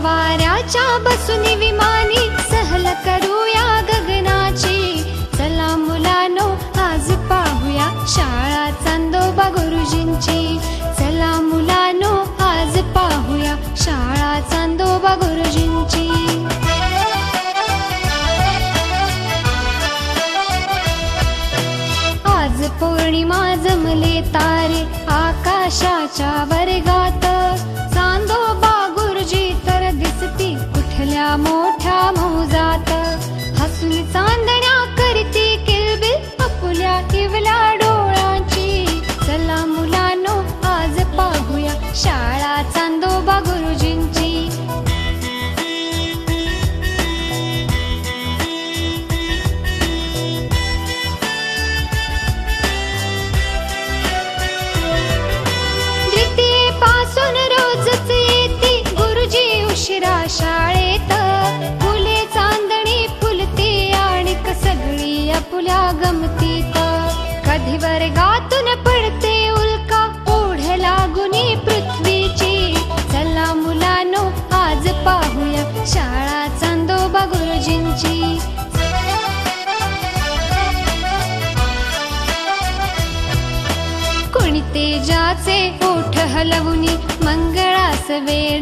वाऱ्याच्या बसून विमानी सहल करूया गगनाची. चला मुलांनो आज पाहूया शाळा चांदोबा गुरुजींची. चला मुलांनो आज पाहूया शाळा चांदोबा गुरुजींची. आज पौर्णिमा जमले तारे आकाशाच्या वर्गात. चांदोबा गुरुजी तर दिसती कुठल्या मोठ्या मौजात. हसून चांदण्या करती किलबिल आपुल्या इवल्या डोळ्यांची. चला मुलांनो आज पाहूया शाळा चांदोबा गुरुजींची. पासून रोजच येते गुरुजी उशिरा शाळेत. फुले चांदणी फुलते आणि सगळी आपुल्या गमतीत. कधी वर्गातून पडते उल्का ओढ लागुनी पृथ्वीची. चला मुलांनो आज पाहूया शाळा चांदोबा गुरुजींची. कोणी तेजाचे ओठ हलवुनी मंगळास वेळ